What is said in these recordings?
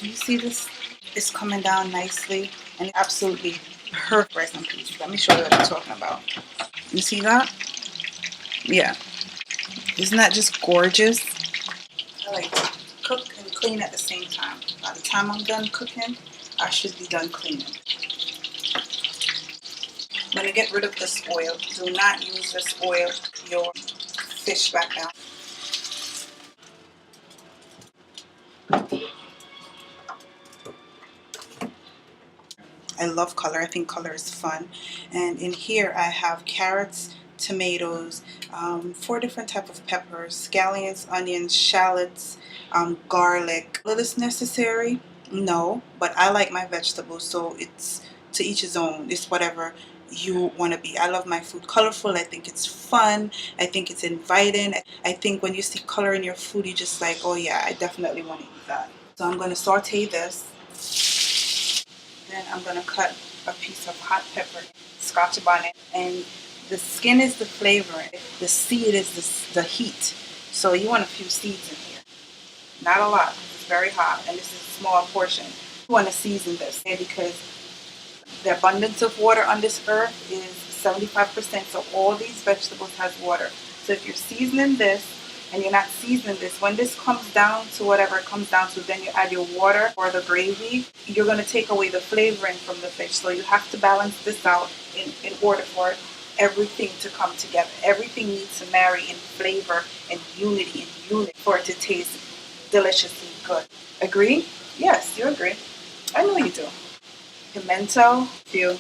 Do you see this? It's coming down nicely and absolutely perfect rice and peas. Let me show you what I'm talking about. You see that? Yeah. Isn't that just gorgeous? I like to cook and clean at the same time. By the time I'm done cooking, I should be done cleaning. I'm going to get rid of this oil. Do not use this oil your fish back down. I love color. I think color is fun. And in here I have carrots, tomatoes, 4 different types of peppers, scallions, onions, shallots, garlic. Will this necessary? No, but I like my vegetables, so it's to each his own. It's whatever you want to be. I love my food colorful. I think it's fun. I think it's inviting. I think when you see color in your food, you just like, oh yeah, I definitely want to eat that. So I'm going to saute this. Then I'm going to cut a piece of hot pepper, scotch bonnet, and the skin is the flavoring. The seed is the heat. So you want a few seeds in here. Not a lot. It's very hot, and this is a small portion. You want to season this because the abundance of water on this earth is 75%. So all these vegetables has water. So if you're seasoning this and you're not seasoning this, when this comes down to whatever it comes down to, then you add your water or the gravy, you're going to take away the flavoring from the fish. So you have to balance this out in order for everything to come together. Everything needs to marry in flavor and unity for it to taste deliciously good. Agree? Yes, you agree. I know you do. Pimento, and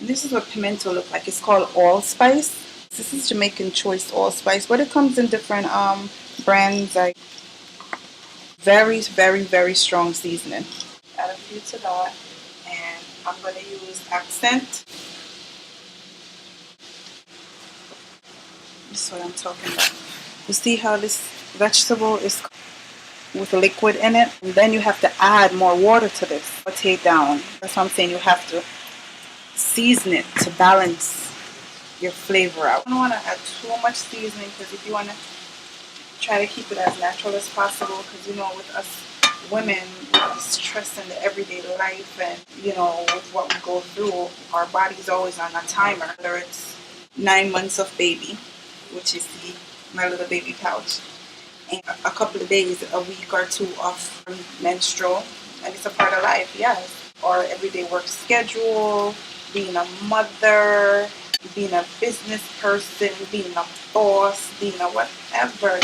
this is what pimento looks like. It's called allspice. This is Jamaican choice allspice, but it comes in different brands. Like very, very, very strong seasoning. Add a few to that, and I'm going to use accent. This is what I'm talking about. You see how this vegetable is with liquid in it, and then you have to add more water to this. Saute down. That's what I'm saying. You have to season it to balance your flavor out. You don't want to add too much seasoning because if you want to try to keep it as natural as possible, because you know with us women, with the stress in the everyday life and you know with what we go through, our body's always on a timer. Whether it's 9 months of baby, which is my little baby pouch, and a couple of days, a week or two of menstrual, and it's a part of life, yes. Or everyday work schedule, being a mother, being a business person, being a boss, being a whatever,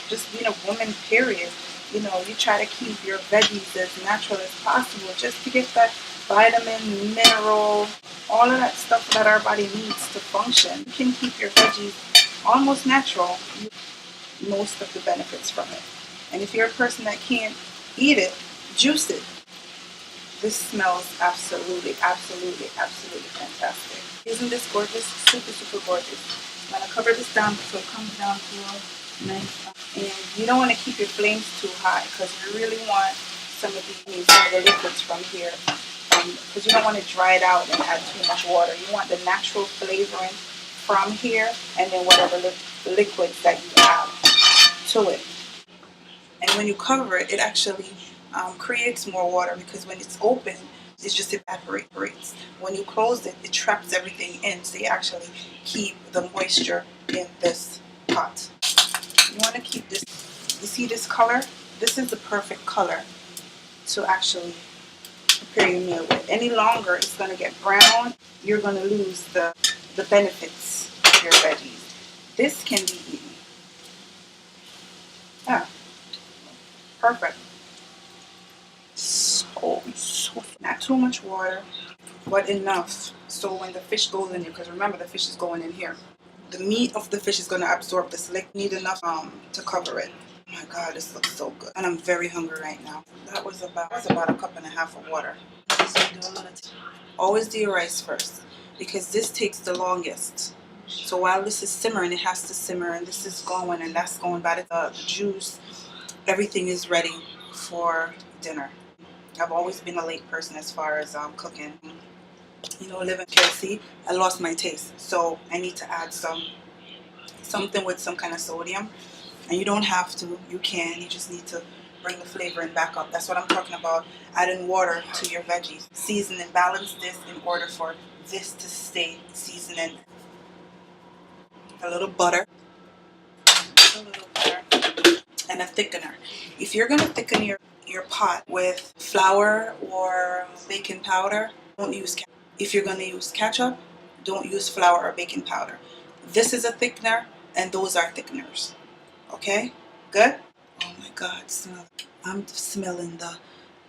just being a woman, period. You know, you try to keep your veggies as natural as possible just to get that vitamin, mineral, all of that stuff that our body needs to function. You can keep your veggies almost natural. Most of the benefits from it. And if you're a person that can't eat it, juice it. This smells absolutely, absolutely, absolutely fantastic. Isn't this gorgeous? Super, super gorgeous. I'm going to cover this down so it comes down to a nice. And you don't want to keep your flames too high because you really want some of the liquids from here. Because you don't want to dry it out and add too much water. You want the natural flavoring from here and then whatever liquids that you add to it. And when you cover it, it actually creates more water because when it's open, it just evaporates. When you close it, it traps everything in, so you actually keep the moisture in this pot. You want to keep this, you see this color? This is the perfect color to actually prepare your meal with. Any longer, it's going to get brown. You're going to lose the benefits of your veggies. This can be eaten. Yeah, perfect. So not too much water, but enough so when the fish goes in here, because remember the fish is going in here, the meat of the fish is going to absorb this liquid. Need enough to cover it. Oh my God, this looks so good, and I'm very hungry right now. That was about a cup and a half of water. Always do your rice first because this takes the longest. So while this is simmering, it has to simmer, and this is going and that's going. By the juice, everything is ready for dinner. I've always been a late person as far as cooking. You know, living in KC, I lost my taste, so I need to add something with some kind of sodium. And you don't have to. You can. You just need to bring the flavoring back up. That's what I'm talking about, adding water to your veggies. Season and balance this in order for this to stay seasoning. A little butter, and a thickener. If you're going to thicken your pot with flour or baking powder, don't use ketchup. If you're going to use ketchup, don't use flour or baking powder. This is a thickener, and those are thickeners. Okay? Good? Oh my God, smell. I'm smelling the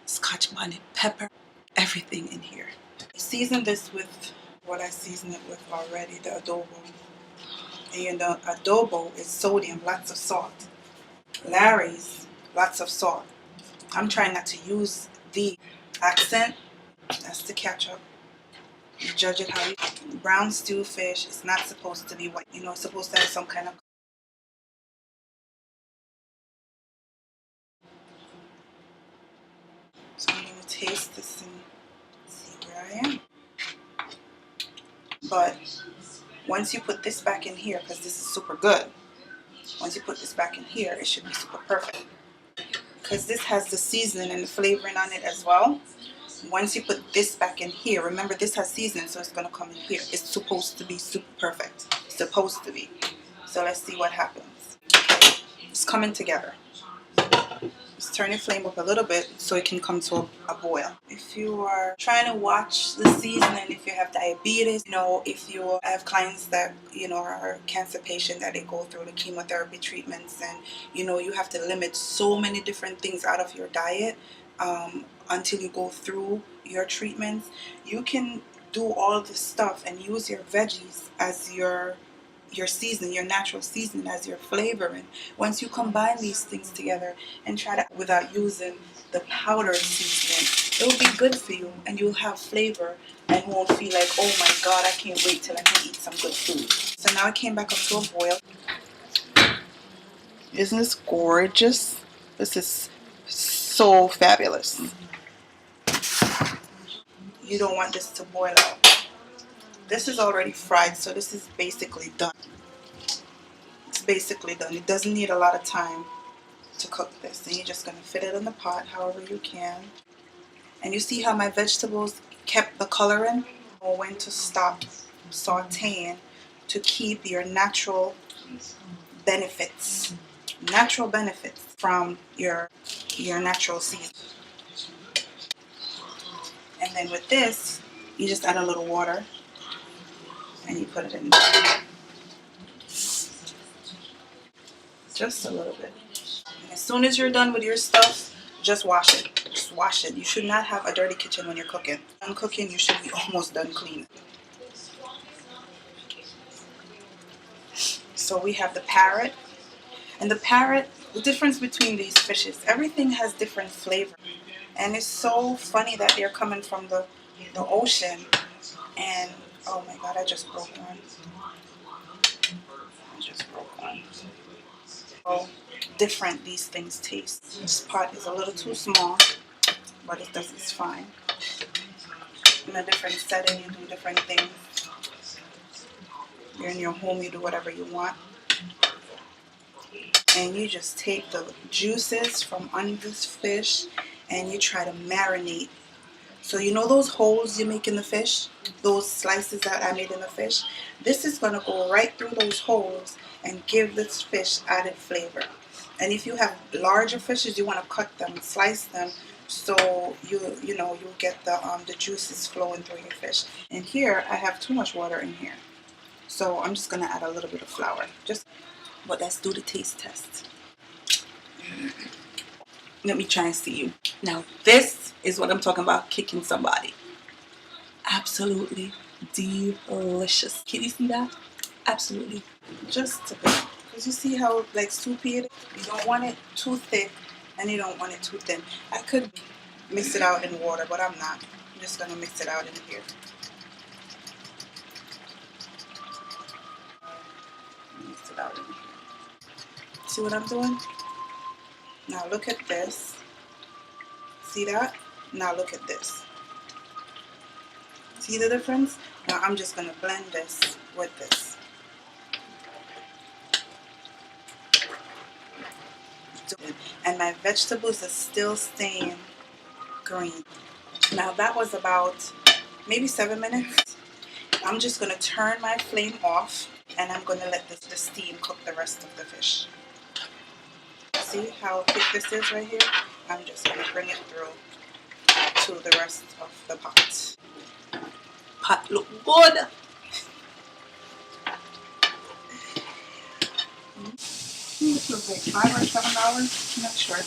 Scotch bonnet pepper, everything in here. Season this with what I seasoned it with already, the adobo. And you know, adobo is sodium, lots of salt. Larry's, lots of salt. I'm trying not to use the accent. That's the ketchup. You judge it how you. Brown stew fish is not supposed to be white. You know, it's supposed to have some kind of. So I'm going to taste this and see where I am. But once you put this back in here, because this is super good, once you put this back in here, it should be super perfect. Because this has the seasoning and the flavoring on it as well. Once you put this back in here, remember this has seasoning, so it's going to come in here. It's supposed to be super perfect. It's supposed to be. So let's see what happens. It's coming together. Just turn your flame up a little bit so it can come to a boil. If you are trying to watch the seasoning, if you have diabetes, you know, if you have clients that, you know, are cancer patients that they go through the chemotherapy treatments, and, you know, you have to limit so many different things out of your diet until you go through your treatments, you can do all this stuff and use your veggies as your seasoning, your natural seasoning as your flavoring. Once you combine these things together and try to, without using the powdered seasoning, it will be good for you and you'll have flavor and won't feel like, oh my God, I can't wait till I can eat some good food. So now it came back up to a boil. Isn't this gorgeous? This is so fabulous. You don't want this to boil out. This is already fried, so this is basically done. It's basically done. It doesn't need a lot of time to cook this. And you're just going to fit it in the pot however you can. And you see how my vegetables kept the color in? Know when to stop sauteing to keep your natural benefits from your natural season. And then with this, you just add a little water and you put it in there. Just a little bit. And as soon as you're done with your stuff, just wash it. Just wash it. You should not have a dirty kitchen when you're cooking. When cooking, you should be almost done cleaning. So we have the parrot. And the parrot, the difference between these fishes, everything has different flavor. And it's so funny that they're coming from the ocean. And oh my God, I just broke one. So different these things taste. This pot is a little too small, but it's fine. In a different setting, you do different things. You're in your home, you do whatever you want. And you just take the juices from under this fish and you try to marinate. So you know those holes you make in the fish? Those slices that I made in the fish? This is going to go right through those holes and give this fish added flavor. And if you have larger fishes, you want to cut them, slice them, so you'll get the juices flowing through your fish. And here I have too much water in here, so I'm just gonna add a little bit of flour. But let's do the taste test. Let me try and see you. Now this is what I'm talking about, kicking somebody. Absolutely delicious. Can you see that? Absolutely. Just a bit. Because you see how like soupy it is? You don't want it too thick and you don't want it too thin. I could mix it out in water, but I'm not. I'm just going to mix it out in here. Mix it out in here. See what I'm doing? Now look at this. See that? Now look at this. See the difference? Now I'm just going to blend this with this. and my vegetables are still staying green. Now that was about maybe 7 minutes. I'm just going to turn my flame off and I'm going to let the steam cook the rest of the fish. See how thick this is right here? I'm just going to bring it through to the rest of the pot. Pot look good. This was like $5 or $7. I'm not sure.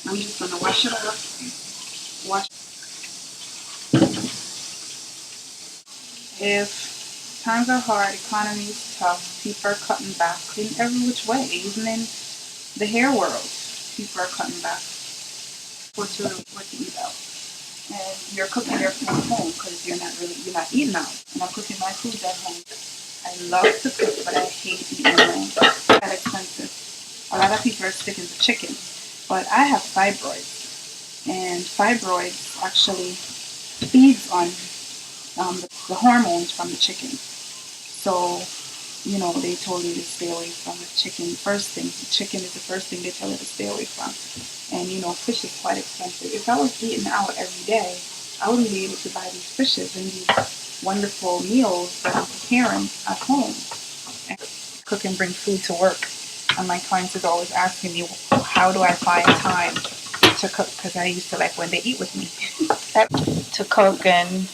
I'm just going to wash it off. Wash. If times are hard, economy is tough, people are cutting back in every which way, even in the hair world. People are cutting back what to eat out. And you're cooking your food at home because you're not eating out. And I'm cooking my food at home. I love to cook, but I hate eating at home. It's that expensive. A lot of people are sticking to chicken, but I have fibroids, and fibroids actually feeds on the hormones from the chicken. So, they told you to stay away from the chicken. First thing, the chicken is the first thing they tell you to stay away from. And, fish is quite expensive. If I was eating out every day, I wouldn't be able to buy these fishes and these wonderful meals that I'm preparing at home. And cook and bring food to work. And my clients is always asking me, how do I find time to cook? Because I used to like when they eat with me. To cook and,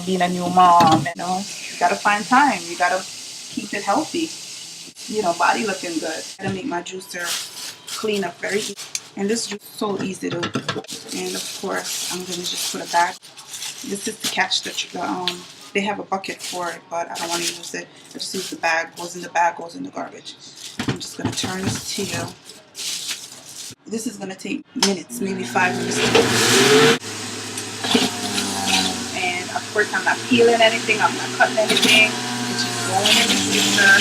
being a new mom, you got to find time. You got to keep it healthy. Body looking good. I gotta make my juicer clean up very easy. And this juice is so easy to do. And of course, I'm gonna just put a bag. This is to catch they have a bucket for it, but I don't want to use it. I just use the bag. Goes in the bag, goes in the garbage. I'm just gonna turn this to you. This is gonna take minutes, maybe 5 minutes. And of course, I'm not peeling anything. I'm not cutting anything. It's just going in the juicer.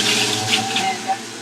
And that's it.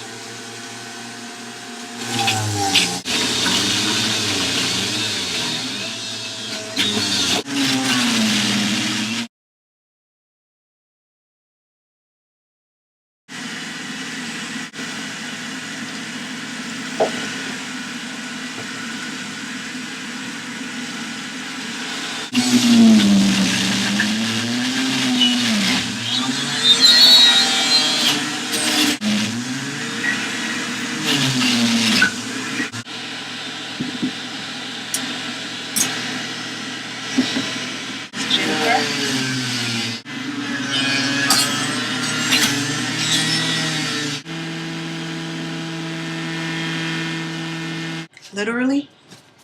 Literally,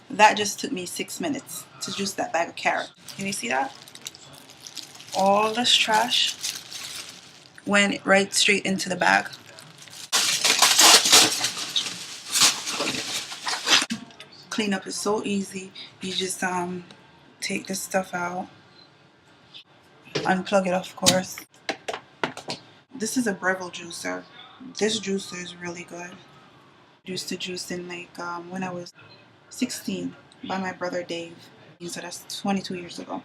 that just took me 6 minutes to juice that bag of carrot. Can you see that? All this trash went right straight into the bag. Cleanup is so easy. You just take this stuff out, unplug it, of course. This is a Breville juicer. This juicer is really good. I used to juice in when I was 16 by my brother Dave. So that's 22 years ago.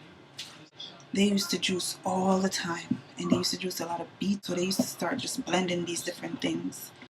They used to juice all the time, and they used to juice a lot of beets. So they used to start just blending these different things.